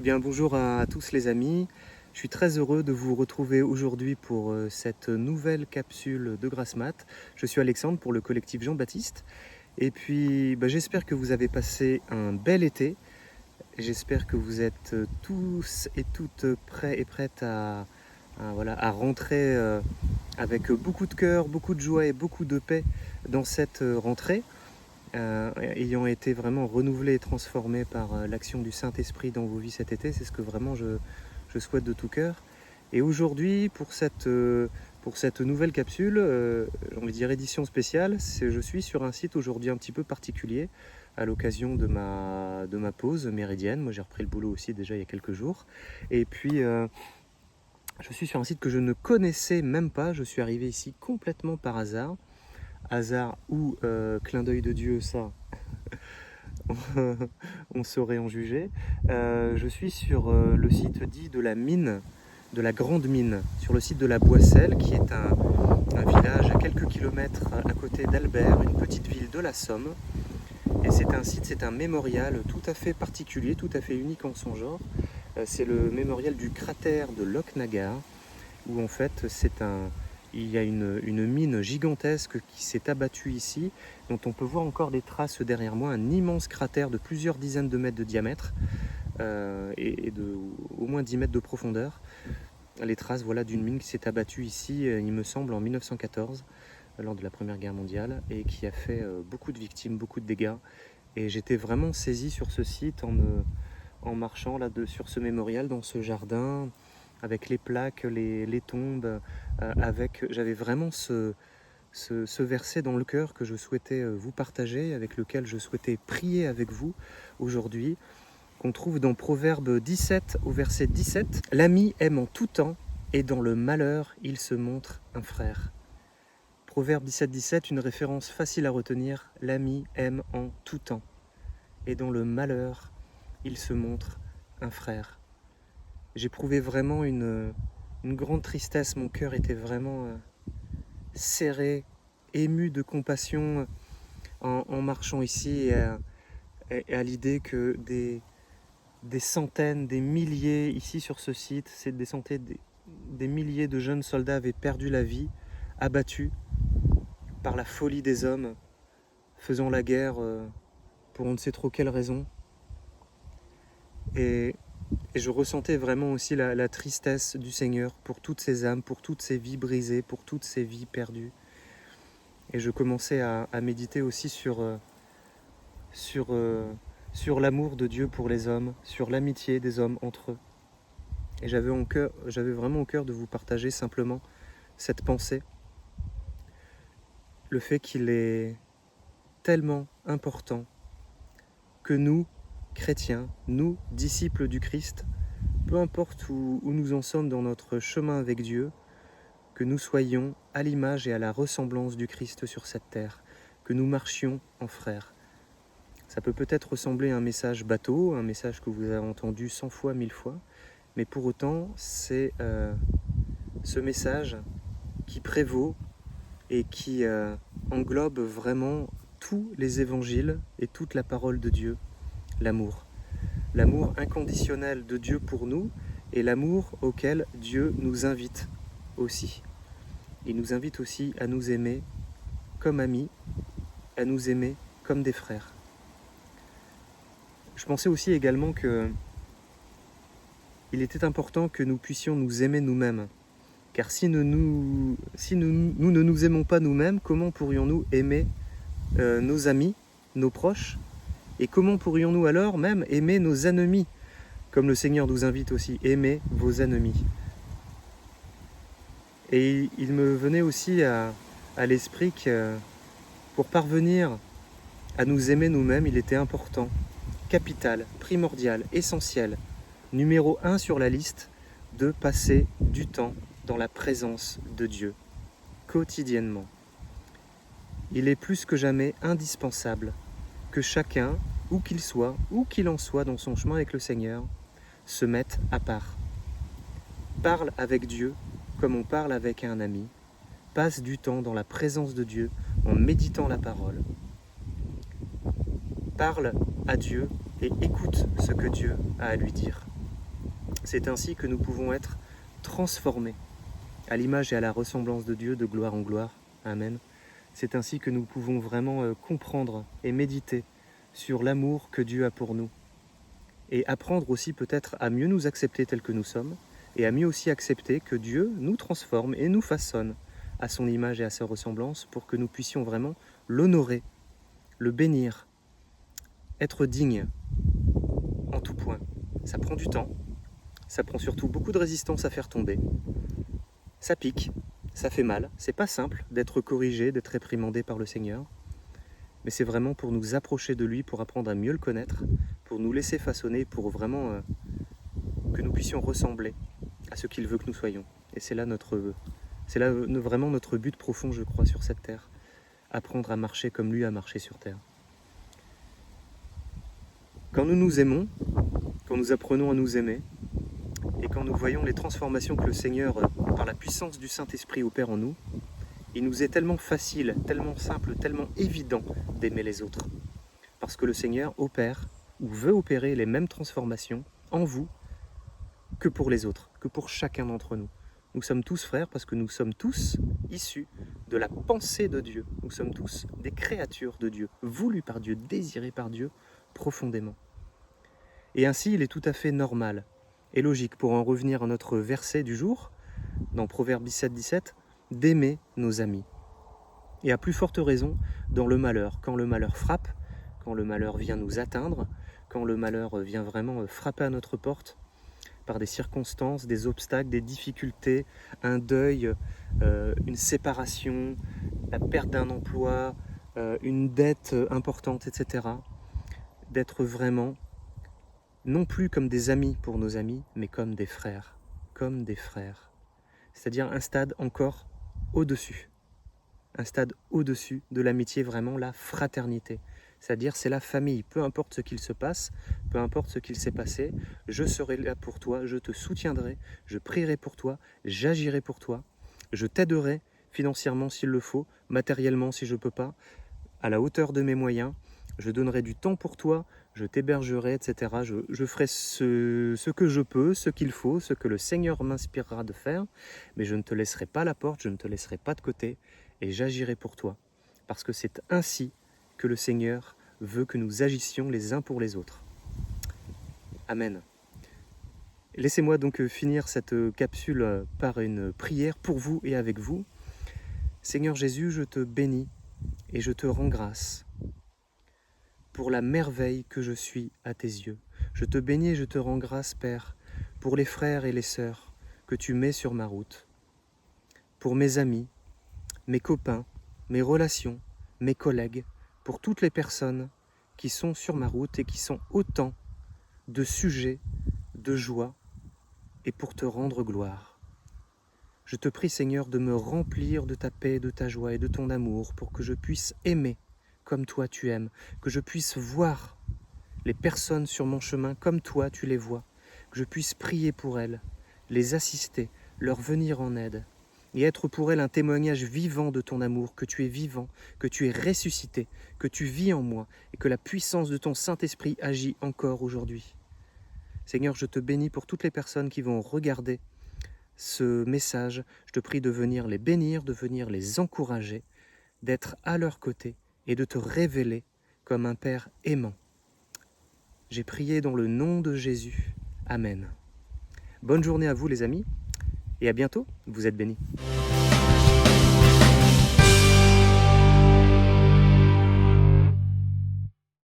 bien, bonjour à tous les amis. Je suis très heureux de vous retrouver aujourd'hui pour cette nouvelle capsule de Grasse Mat. Je suis Alexandre pour le collectif Jean-Baptiste. Et puis, j'espère que vous avez passé un bel été. J'espère que vous êtes tous et toutes prêts et prêtes à rentrer avec beaucoup de cœur, beaucoup de joie et beaucoup de paix dans cette rentrée. Ayant été vraiment renouvelé et transformé par l'action du Saint-Esprit dans vos vies cet été. C'est ce que vraiment je souhaite de tout cœur. Et aujourd'hui, pour cette nouvelle capsule, j'ai envie de dire édition spéciale, je suis sur un site aujourd'hui un petit peu particulier à l'occasion de ma pause méridienne. Moi, j'ai repris le boulot aussi déjà il y a quelques jours. Et puis, je suis sur un site que je ne connaissais même pas. Je suis arrivé ici complètement par hasard. Hasard ou clin d'œil de Dieu, ça, on saurait en juger. Je suis sur le site dit de la mine, de la Grande Mine, sur le site de la Boisselle, qui est un village à quelques kilomètres à côté d'Albert, une petite ville de la Somme. Et c'est un mémorial tout à fait particulier, tout à fait unique en son genre. C'est le mémorial du cratère de Lochnagar, où en fait il y a une mine gigantesque qui s'est abattue ici, dont on peut voir encore des traces derrière moi, un immense cratère de plusieurs dizaines de mètres de diamètre et de au moins 10 mètres de profondeur. Les traces d'une mine qui s'est abattue ici, il me semble, en 1914, lors de la Première Guerre mondiale, et qui a fait beaucoup de victimes, beaucoup de dégâts. Et j'étais vraiment saisi sur ce site en marchant sur ce mémorial, dans ce jardin, avec les plaques, les tombes, j'avais vraiment ce verset dans le cœur que je souhaitais vous partager, avec lequel je souhaitais prier avec vous aujourd'hui, qu'on trouve dans Proverbe 17 au verset 17. « L'ami aime en tout temps, et dans le malheur, il se montre un frère. » Proverbe 17, une référence facile à retenir. L'ami aime en tout temps, et dans le malheur, il se montre un frère. J'éprouvais vraiment une grande tristesse, mon cœur était vraiment serré, ému de compassion en marchant ici et à l'idée que des centaines, des milliers ici sur ce site, des milliers de jeunes soldats avaient perdu la vie, abattus par la folie des hommes, faisant la guerre pour on ne sait trop quelle raison. Et je ressentais vraiment aussi la tristesse du Seigneur pour toutes ces âmes, pour toutes ces vies brisées, pour toutes ces vies perdues. Et je commençais à méditer aussi sur l'amour de Dieu pour les hommes, sur l'amitié des hommes entre eux. Et j'avais vraiment au cœur de vous partager simplement cette pensée. Le fait qu'il est tellement important que nous, chrétiens, nous, disciples du Christ, peu importe où nous en sommes dans notre chemin avec Dieu, que nous soyons à l'image et à la ressemblance du Christ sur cette terre, que nous marchions en frères. Ça peut peut-être ressembler à un message bateau, un message que vous avez entendu 100 fois, 1000 fois, mais pour autant, c'est ce message qui prévaut et qui englobe vraiment tous les évangiles et toute la parole de Dieu, l'amour. L'amour inconditionnel de Dieu pour nous et l'amour auquel Dieu nous invite aussi. Il nous invite aussi à nous aimer comme amis, à nous aimer comme des frères. Je pensais aussi également que il était important que nous puissions nous aimer nous-mêmes. Car si nous ne nous aimons pas nous-mêmes, comment pourrions-nous aimer nos amis, nos proches? Et comment pourrions-nous alors même aimer nos ennemis? Comme le Seigneur nous invite aussi, aimez vos ennemis. Et il me venait aussi à l'esprit que pour parvenir à nous aimer nous-mêmes, il était important, capital, primordial, essentiel, numéro 1 sur la liste, de passer du temps dans la présence de Dieu, quotidiennement. Il est plus que jamais indispensable que chacun, où qu'il en soit dans son chemin avec le Seigneur, se mette à part. Parle avec Dieu comme on parle avec un ami. Passe du temps dans la présence de Dieu en méditant la parole. Parle à Dieu et écoute ce que Dieu a à lui dire. C'est ainsi que nous pouvons être transformés à l'image et à la ressemblance de Dieu, de gloire en gloire. Amen. C'est ainsi que nous pouvons vraiment comprendre et méditer sur l'amour que Dieu a pour nous. Et apprendre aussi peut-être à mieux nous accepter tels que nous sommes, et à mieux aussi accepter que Dieu nous transforme et nous façonne à son image et à sa ressemblance pour que nous puissions vraiment l'honorer, le bénir, être digne en tout point. Ça prend du temps, ça prend surtout beaucoup de résistance à faire tomber. Ça pique, ça fait mal, c'est pas simple d'être corrigé, d'être réprimandé par le Seigneur, mais c'est vraiment pour nous approcher de lui, pour apprendre à mieux le connaître, pour nous laisser façonner, pour vraiment que nous puissions ressembler à ce qu'il veut que nous soyons. Et c'est là vraiment notre but profond, je crois, sur cette terre. Apprendre à marcher comme lui a marché sur terre. Quand nous nous aimons, quand nous apprenons à nous aimer, et quand nous voyons les transformations que le Seigneur, par la puissance du Saint-Esprit, opère en nous, il nous est tellement facile, tellement simple, tellement évident d'aimer les autres. Parce que le Seigneur opère, ou veut opérer les mêmes transformations en vous que pour les autres, que pour chacun d'entre nous. Nous sommes tous frères parce que nous sommes tous issus de la pensée de Dieu. Nous sommes tous des créatures de Dieu, voulues par Dieu, désirées par Dieu profondément. Et ainsi, il est tout à fait normal et logique, pour en revenir à notre verset du jour, dans Proverbe 17, d'aimer nos amis. Et à plus forte raison, dans le malheur, quand le malheur frappe, quand le malheur vient nous atteindre, quand le malheur vient vraiment frapper à notre porte, par des circonstances, des obstacles, des difficultés, un deuil, une séparation, la perte d'un emploi, une dette importante, etc. D'être vraiment, non plus comme des amis pour nos amis, mais comme des frères. Comme des frères. C'est-à-dire un stade encore au-dessus. Un stade au-dessus de l'amitié, vraiment la fraternité. C'est-à-dire c'est la famille, peu importe ce qu'il se passe, peu importe ce qu'il s'est passé, je serai là pour toi, je te soutiendrai, je prierai pour toi, j'agirai pour toi, je t'aiderai financièrement s'il le faut, matériellement si je ne peux pas, à la hauteur de mes moyens, je donnerai du temps pour toi, je t'hébergerai, etc. Je ferai ce que je peux, ce qu'il faut, ce que le Seigneur m'inspirera de faire, mais je ne te laisserai pas la porte, je ne te laisserai pas de côté, et j'agirai pour toi, parce que c'est ainsi que le Seigneur veut que nous agissions les uns pour les autres. Amen. Laissez-moi donc finir cette capsule par une prière pour vous et avec vous. Seigneur Jésus, je te bénis et je te rends grâce pour la merveille que je suis à tes yeux. Je te bénis et je te rends grâce, Père, pour les frères et les sœurs que tu mets sur ma route, pour mes amis, mes copains, mes relations, mes collègues, pour toutes les personnes qui sont sur ma route et qui sont autant de sujets de joie et pour te rendre gloire. Je te prie, Seigneur, de me remplir de ta paix, de ta joie et de ton amour pour que je puisse aimer comme toi tu aimes, que je puisse voir les personnes sur mon chemin comme toi tu les vois, que je puisse prier pour elles, les assister, leur venir en aide et être pour elles un témoignage vivant de ton amour, que tu es vivant, que tu es ressuscité, que tu vis en moi et que la puissance de ton Saint-Esprit agit encore aujourd'hui. Seigneur, je te bénis pour toutes les personnes qui vont regarder ce message. Je te prie de venir les bénir, de venir les encourager, d'être à leur côté et de te révéler comme un Père aimant. J'ai prié dans le nom de Jésus. Amen. Bonne journée à vous les amis et à bientôt, vous êtes bénis.